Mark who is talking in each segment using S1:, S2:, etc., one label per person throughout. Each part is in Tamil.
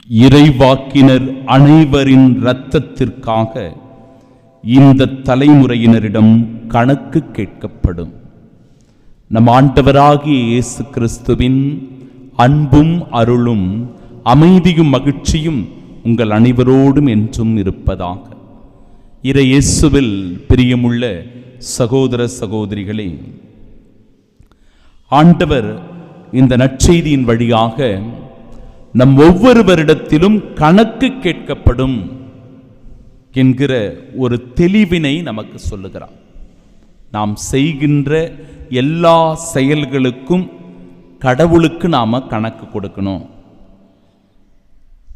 S1: இறைவாக்கினர் அனைவரின் இரத்தத்திற்காக இந்த தலைமுறையினரிடம் கணக்கு கேட்கப்படும். நம் ஆண்டவராகிய இயேசு கிறிஸ்துவின் அன்பும் அருளும் அமைதியும் மகிழ்ச்சியும் உங்கள் அனைவரோடும் என்றும் இருப்பதாக. இறை இயேசுவில் பிரியமுள்ள சகோதர சகோதரிகளே, ஆண்டவர் இந்த நற்செய்தியின் வழியாக நம் ஒவ்வொருவரிடத்திலும் கணக்கு கேட்கப்படும் என்கிற ஒரு தெளிவினை நமக்கு சொல்லுகிறார். நாம் செய்கின்ற எல்லா செயல்களுக்கும் கடவுளுக்கு நாம கணக்கு கொடுக்கணும்.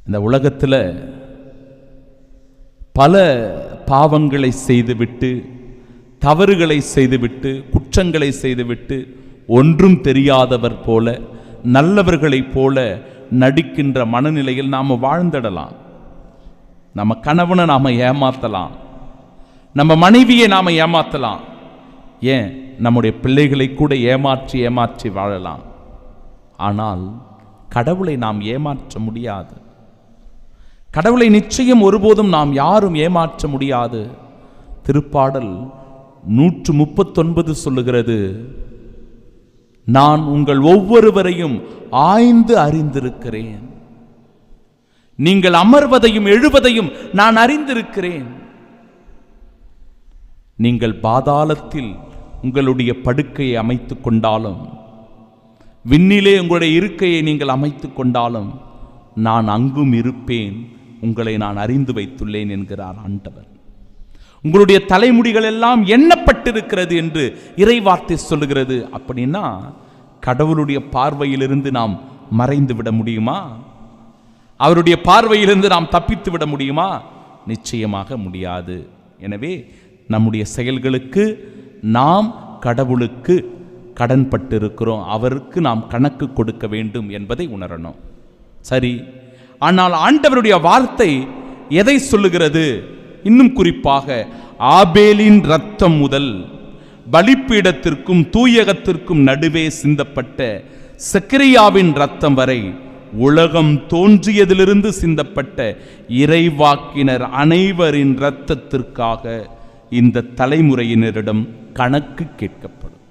S1: இந்த உலகத்தில் பல பாவங்களை செய்துவிட்டு, தவறுகளை செய்துவிட்டு, குற்றங்களை செய்துவிட்டு ஒன்றும் தெரியாதவர் போல, நல்லவர்களைப் போல நடிக்கின்ற மனநிலையில் நாம் வாழ்ந்திடலாம். நம்ம கணவனை நாம் ஏமாற்றலாம், நம்ம மனைவியை நாம் ஏமாற்றலாம், ஏன் நம்முடைய பிள்ளைகளை கூட ஏமாற்றி வாழலாம். ஆனால் கடவுளை நாம் ஏமாற்ற முடியாது. கடவுளை நிச்சயம் ஒருபோதும் நாம் யாரும் ஏமாற்ற முடியாது. திருப்பாடல் 139 சொல்லுகிறது, நான் உங்கள் ஒவ்வொருவரையும் ஆய்ந்து அறிந்திருக்கிறேன், நீங்கள் அமர்வதையும் எழுவதையும் நான் அறிந்திருக்கிறேன். நீங்கள் பாதாளத்தில் உங்களுடைய படுக்கையை அமைத்துக் கொண்டாலும், விண்ணிலே உங்களுடைய இருக்கையை நீங்கள் அமைத்துக் கொண்டாலும், நான் அங்கும் இருப்பேன், உங்களை நான் அறிந்து வைத்துள்ளேன் என்கிறார் ஆண்டவர். உங்களுடைய தலைமுடிகள் எல்லாம் எண்ணப்பட்டிருக்கிறது என்று இறைவார்த்தை சொல்லுகிறது. அப்படின்னா கடவுளுடைய பார்வையிலிருந்து நாம் மறைந்து விட முடியுமா? அவருடைய பார்வையிலிருந்து நாம் தப்பித்து விட முடியுமா? நிச்சயமாக முடியாது. எனவே நம்முடைய செயல்களுக்கு நாம் கடவுளுக்கு கடன்பட்டிருக்கிறோம், அவருக்கு நாம் கணக்கு கொடுக்க வேண்டும் என்பதை உணரணும். சரி, ஆனால் ஆண்டவருடைய வார்த்தை எதை சொல்லுகிறது? இன்னும் குறிப்பாக ஆபேலின் இரத்தம் முதல் பலிப்பீடத்திற்கும் தூயகத்திற்கும் நடுவே சிந்தப்பட்ட சக்கரியாவின் இரத்தம் வரை உலகம் தோன்றியதிலிருந்து சிந்தப்பட்ட இறைவாக்கினர் அனைவரின் இரத்தத்திற்காக இந்த தலைமுறையினரிடம் கணக்கு கேட்கப்படும்.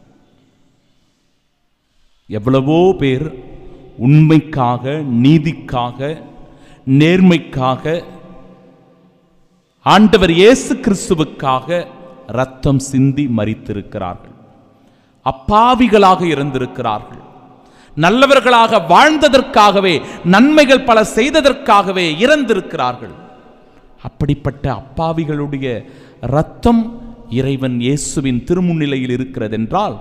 S1: எவ்வளவோ பேர் உண்மைக்காக, நீதிக்காக, நேர்மைக்காக, ஆண்டவர் இயேசு கிறிஸ்துவுக்காக இரத்தம் சிந்தி மரித்திருக்கிறார்கள். அப்பாவிகளாக இருந்திருக்கிறார்கள். நல்லவர்களாக வாழ்ந்ததற்காகவே, நன்மைகள் பல செய்ததற்காகவே இறந்திருக்கிறார்கள். அப்படிப்பட்ட அப்பாவிகளுடைய இரத்தம் இறைவன் இயேசுவின் திருமுன்னிலையில் இருக்கிறது என்றால்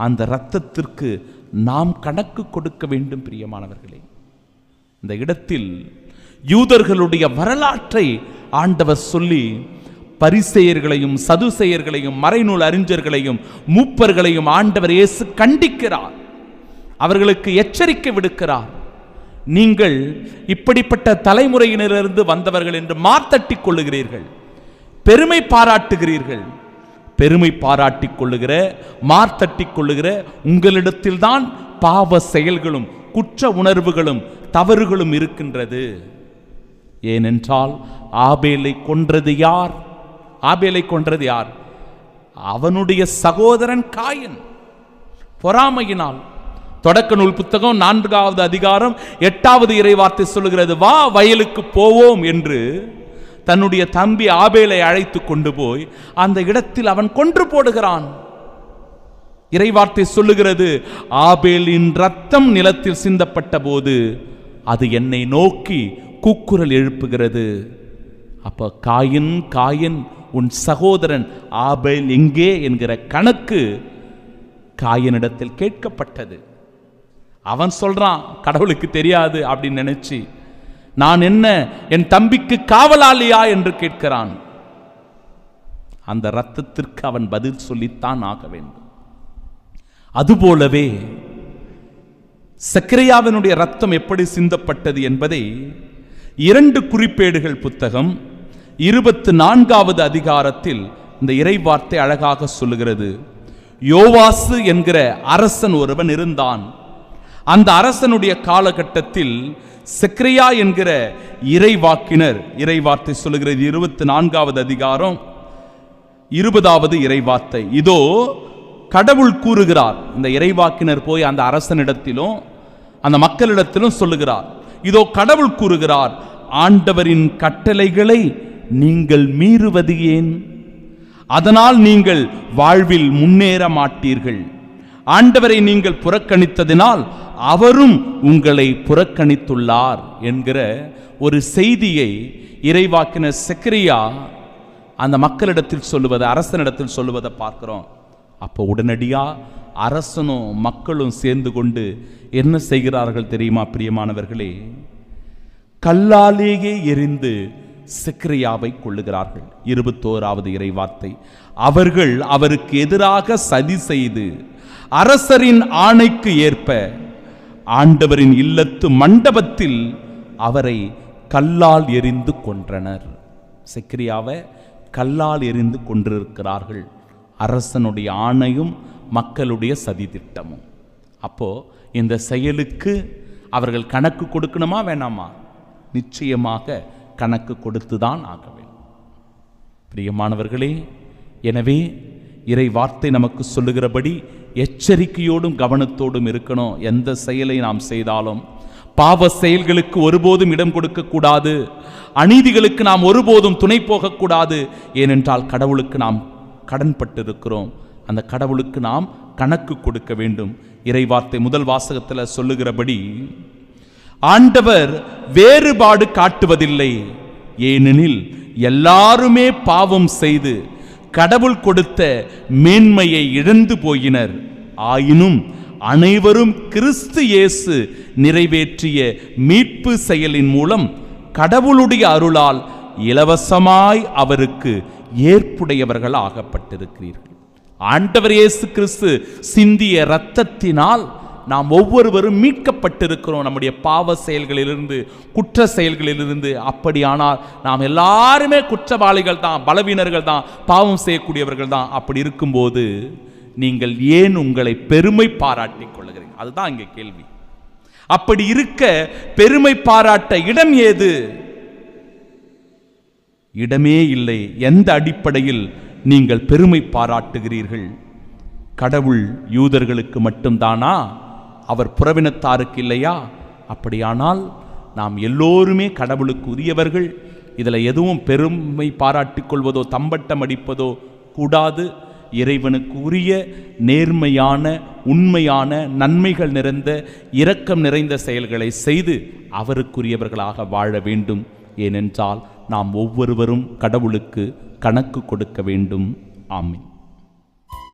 S1: அந்த இரத்தத்திற்கு நாம் கணக்கு கொடுக்க வேண்டும். பிரியமானவர்களே, இந்த இடத்தில் யூதர்களுடைய வரலாற்றை ஆண்டவர் சொல்லி பரிசேயர்களையும் சதுசேயர்களையும் மறைநூல் அறிஞர்களையும் மூப்பர்களையும் ஆண்டவர் இயேசு கண்டிக்கிறார். அவர்களுக்கு எச்சரிக்கை விடுக்கிறார். நீங்கள் இப்படிப்பட்ட தலைமுறையினரிலிருந்து வந்தவர்கள் என்று மார்த்தட்டிக் கொள்ளுகிறீர்கள், பெருமை பாராட்டுகிறீர்கள். பெருமை பாராட்டிக் கொள்ளுகிற, மார்த்தட்டிக் கொள்ளுகிற உங்களிடத்தில் தான் பாவ செயல்களும் குற்ற உணர்வுகளும் தவறுகளும் இருக்கின்றது. ஏனென்றால் ஆபேலை கொன்றது யார்? ஆபேலை கொன்றது யார்? அவனுடைய சகோதரன் காயின். பொறாமையினால். தொடக்க நூல் புத்தகம் 4வது அதிகாரம் 8வது இறைவார்த்தை சொல்லுகிறது, வா வயலுக்கு போவோம் என்று தன்னுடைய தம்பி ஆபேலை அழைத்து கொண்டு போய் அந்த இடத்தில் அவன் கொன்று போடுகிறான். இறைவார்த்தை சொல்லுகிறது, ஆபேலின் இரத்தம் நிலத்தில் சிந்தப்பட்ட போது அது என்னை நோக்கி கூக்குரல் எழுப்புகிறது. அப்ப காயின், காயின் உன் சகோதரன் ஆபேல் எங்கே என்கிற கணக்கு காயினிடத்தில் கேட்கப்பட்டது. அவன் சொல்றான், கடவுளுக்கு தெரியாது அப்படின்னு நினைச்சு, நான் என்ன என் தம்பிக்கு காவலாளியா என்று கேட்கிறான். அந்த இரத்தத்திற்கு அவன் பதில் சொல்லித்தான் ஆக வேண்டும். அதுபோலவே சக்கரியாவினுடைய இரத்தம் எப்படி சிந்தப்பட்டது என்பதை 2 குறிப்பேடுகள் புத்தகம் 24வது அதிகாரத்தில் இந்த இறைவார்த்தை அழகாக சொல்லுகிறது. யோவாசு என்கிற அரசன் ஒருவன் இருந்தான். அந்த அரசனுடைய காலகட்டத்தில் செக்கரியா என்கிற இறைவாக்கினர் இறைவார்த்தை சொல்லுகிறது 24வது அதிகாரம் 20வது இறைவார்த்தை. இதோ கடவுள் கூறுகிறார். இந்த இறைவாக்கினர் போய் அந்த அரசனிடத்திலும் அந்த மக்களிடத்திலும் சொல்லுகிறார். இதோ கடவுள் கூறுகிறார், ஆண்டவரின் கட்டளைகளை நீங்கள் மீறுவது ஏன்? அதனால் நீங்கள் வாழ்வில் முன்னேற மாட்டீர்கள். ஆண்டவரை நீங்கள் புறக்கணித்ததினால் அவரும் உங்களை புறக்கணித்துள்ளார் என்கிற ஒரு செய்தியை இறைவாக்கினர் செக்கரியா அந்த மக்களிடத்தில் சொல்லுவதை, அரசனிடத்தில் சொல்லுவதை பார்க்கிறோம். அப்போ உடனடியா அரசனும் மக்களும் சேர்ந்து கொண்டு என்ன செய்கிறார்கள் தெரியுமா பிரியமானவர்களே? கல்லாலேயே எரிந்து செக்கரியாவை கொள்ளுகிறார்கள். 21வது இறைவார்த்தை. அவர்கள் அவருக்கு எதிராக சதி செய்து அரசரின் ஆணைக்கு ஏற்ப ஆண்டவரின் இல்லத்து மண்டபத்தில் அவரை கல்லால் எறிந்து கொன்றனர். செக்கரியாவை கல்லால் எறிந்து கொண்டிருக்கிறார்கள். அரசனுடைய ஆணையும் மக்களுடைய சதி திட்டமும். அப்போ இந்த செயலுக்கு அவர்கள் கணக்கு கொடுக்கணுமா வேணாமா? நிச்சயமாக கணக்கு கொடுத்துதான் ஆக வேண்டும். பிரியமானவர்களே, எனவே இறை வார்த்தை நமக்கு சொல்லுகிறபடி எச்சரிக்கையோடும் கவனத்தோடும் இருக்கணும். எந்த செயலை நாம் செய்தாலும் பாவ செயல்களுக்கு ஒருபோதும் இடம் கொடுக்கக்கூடாது. அநீதிகளுக்கு நாம் ஒருபோதும் துணை போகக்கூடாது. ஏனென்றால் கடவுளுக்கு நாம் கடன்பட்டிருக்கிறோம். அந்த கடவுளுக்கு நாம் கணக்கு கொடுக்க வேண்டும். இறைவார்த்தை முதல் வாசகத்தில் சொல்லுகிறபடி ஆண்டவர் வேறுபாடு காட்டுவதில்லை. ஏனெனில் எல்லாருமே பாவம் செய்து கடவுள் கொடுத்த மேன்மையை இழந்து போயினர். ஆயினும் அனைவரும் கிறிஸ்து இயேசு நிறைவேற்றிய மீட்பு செயலின் மூலம் கடவுளுடைய அருளால் இலவசமாய் அவருக்கு ஏற்புடையவர்கள் ஆகப்பட்டிருக்கிறீர்கள். ஆண்டவர் இயேசு கிறிஸ்து சிந்திய இரத்தத்தினால் நாம் ஒவ்வொருவரும் மீட்கப்பட்டிருக்கிறோம் நம்முடைய பாவ செயல்களிலிருந்து, குற்ற செயல்களிலிருந்து. அப்படியானால் நாம் எல்லாருமே குற்றவாளிகள் தான், பலவீனர்கள் தான், பாவம் செய்யக்கூடியவர்கள் தான். அப்படி இருக்கும்போது நீங்கள் ஏன் உங்களை பெருமை பாராட்டிக் கொள்ளுகிறீர்கள்? அதுதான் இங்கே கேள்வி. அப்படி இருக்க பெருமை பாராட்ட இடம் ஏது? இடமே இல்லை. எந்த அடிப்படையில் நீங்கள் பெருமை பாராட்டுகிறீர்கள்? கடவுள் யூதர்களுக்கு மட்டும்தானா? அவர் புறவினத்தாருக்கு இல்லையா? அப்படியானால் நாம் எல்லோருமே கடவுளுக்கு உரியவர்கள். இதில் எதுவும் பெருமை பாராட்டிக் கொள்வதோ தம்பட்டம் அடிப்பதோ கூடாது. இறைவனுக்கு உரிய நேர்மையான, உண்மையான, நன்மைகள் நிறைந்த, இரக்கம் நிறைந்த செயல்களை செய்து அவருக்குரியவர்களாக வாழ வேண்டும். ஏனென்றால் நாம் ஒவ்வொருவரும் கடவுளுக்கு கணக்கு கொடுக்க வேண்டும். ஆமென்.